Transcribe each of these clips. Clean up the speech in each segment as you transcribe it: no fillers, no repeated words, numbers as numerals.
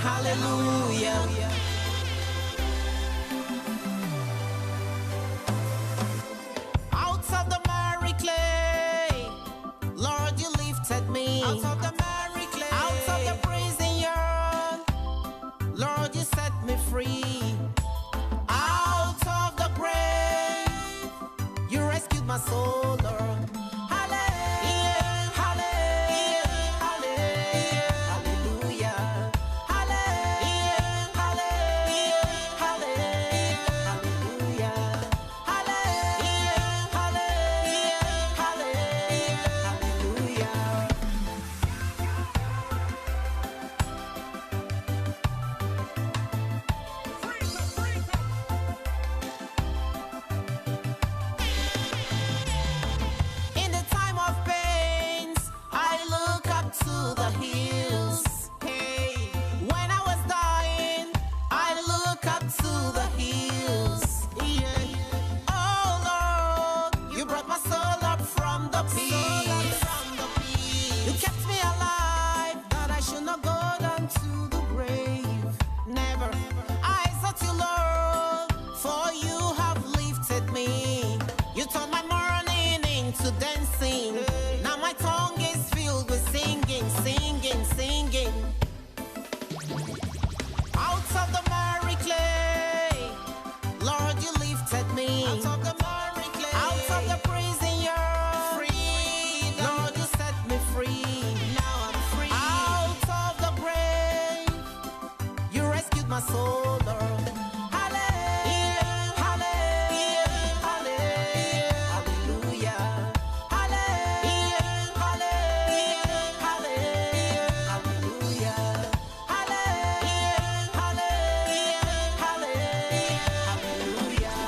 Hallelujah. Out of the miry clay, Lord, you lifted me. Out of the miry clay, out of the prison yard, Lord, you set me free. Out of the grave, you rescued my soul, Lord. Hallelujah, hallelujah, hallelujah, hallelujah, hallelujah, hallelujah, hallelujah, hallelujah, in the time of pains, I look up to the hills. Hey, when I was dying, I look up to the hills. Yeah. Oh Lord, you brought my soul up from the pit. You kept me alive, that I should not go down to the grave. Never. I sought you, Lord, for you have lifted me. You turned my mourning into dancing. Now my tongue is filled with singing, singing, singing. Out of the miry clay, Lord, you lifted me. Out of the miry clay, out of the prison yard, free. Lord, you set me free. Now I'm free. Out of the grave, you rescued my soul, Lord. Hallelujah, hallelujah, hallelujah, hallelujah, hallelujah, hallelujah, hallelujah, hallelujah,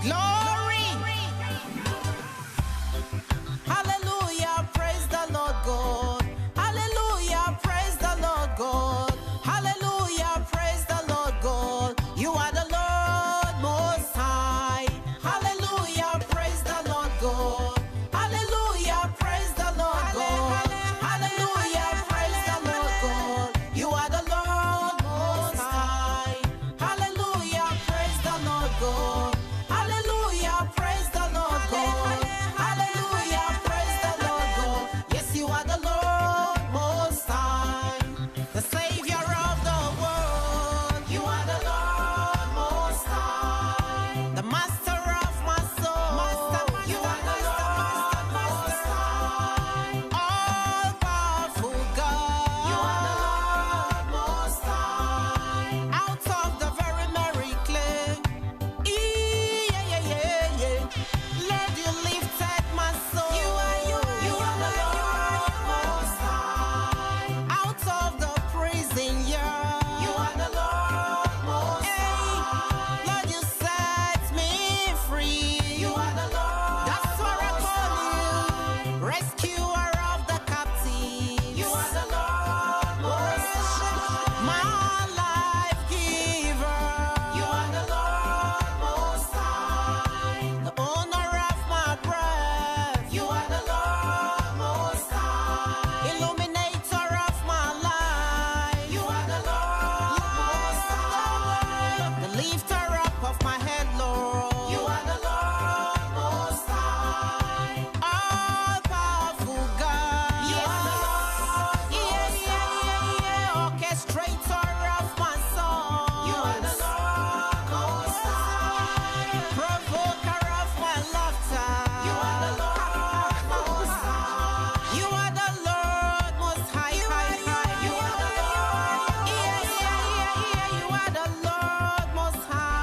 glory. Hallelujah, praise the Lord God. Hallelujah, praise the Lord God. Hallelujah, praise the Lord God. You are the Lord Most High. Hallelujah, praise the Lord God. Hallelujah, praise the Lord God. Hallelujah, praise the Lord God. You are the Lord Most High. Hallelujah, praise the Lord God. Hallelujah, praise the Lord God. Hallelujah, praise the Lord God. Yes, you are the Lord Most High, the Savior of the world. You are the Lord Most High, the Master of my soul. You are the Lord Most High, all powerful God. You are the Lord Most High, out of the very merry clay. Yeah, yeah, yeah, yeah. Lord, you lifted my soul. You are the Lord Most High, out of the prison yard. You are the Lord Most High, Lord, you set me free. You are the Lord. That's what I call you, rescuer of the captive. You are the Lord Most High, my life giver. You are the Lord Most High, the owner of my breath. You are the Lord Most High, illuminator of my life. You are the Lord Most High, the lifter up of my head, Lord. You are the Lord Most High, all powerful God. You are the Lord Most High, orchestrator of my song. You are the Lord Most High, provoker of my laughter. You are the Lord Most High. You are the Lord Most High. You are the Lord. You are the Lord Most High. You are the Lord Most High.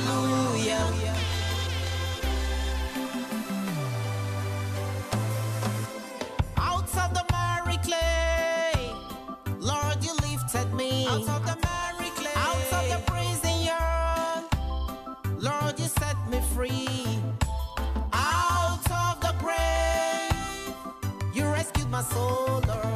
Hallelujah. Out of the miry clay, Lord, you lifted me. Out of the miry clay, out of the prison yard, Lord, you set me free. Out of the grave, you rescued my soul, Lord.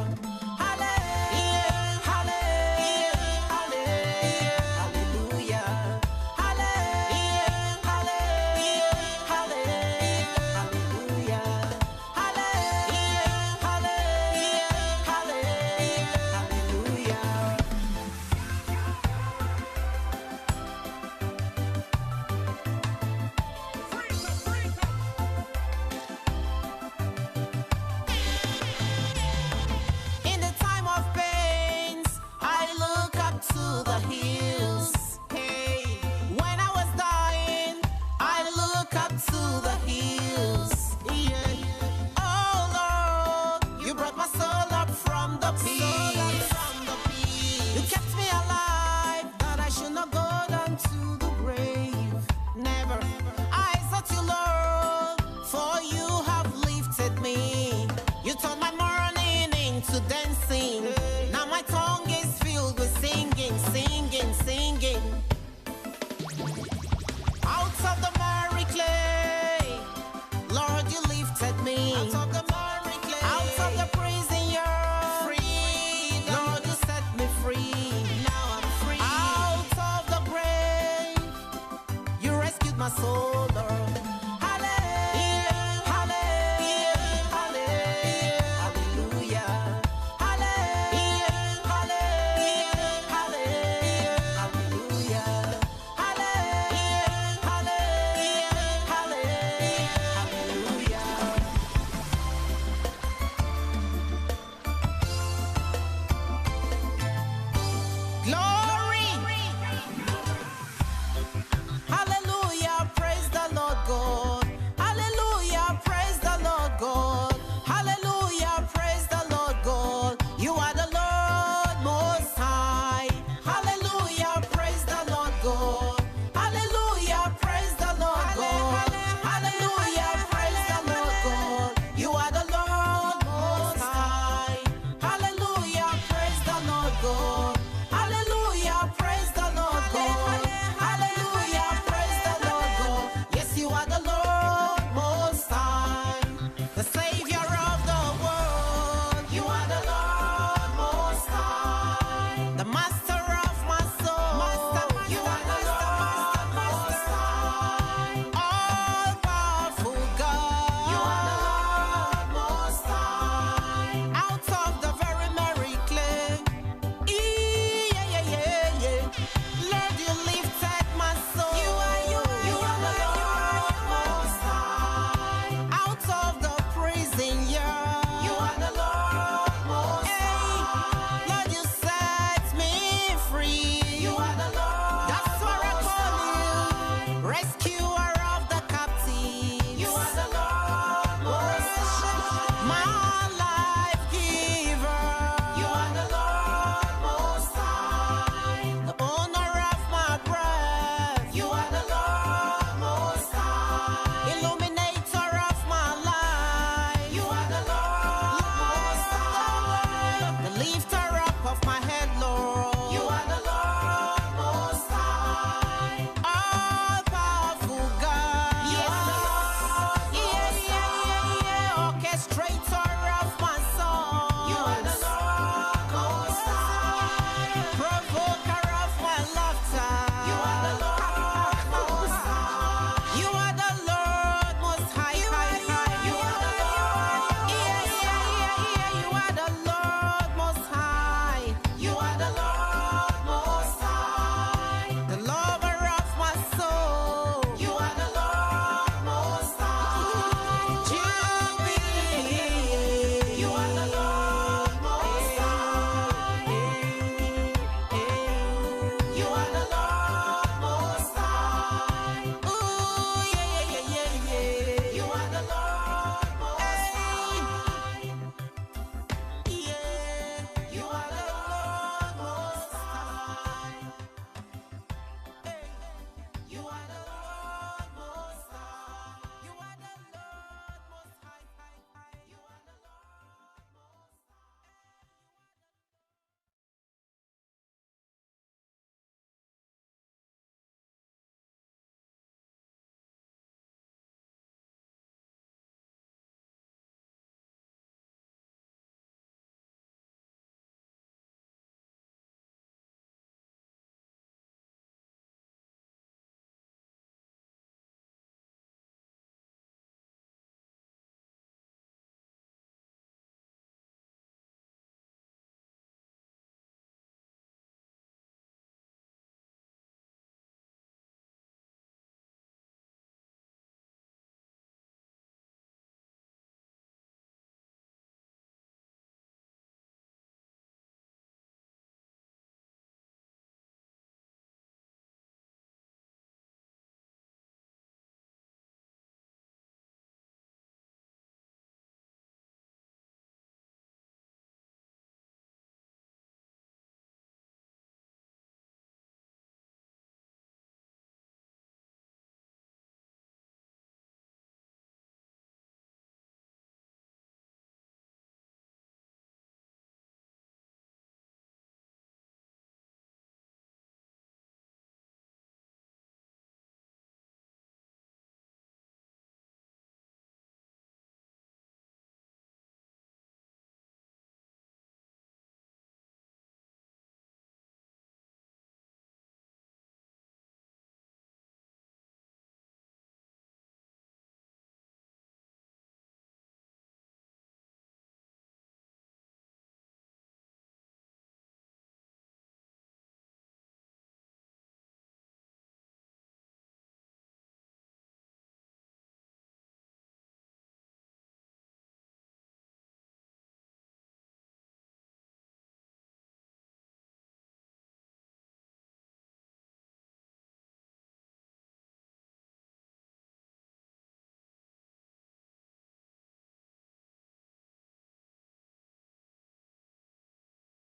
My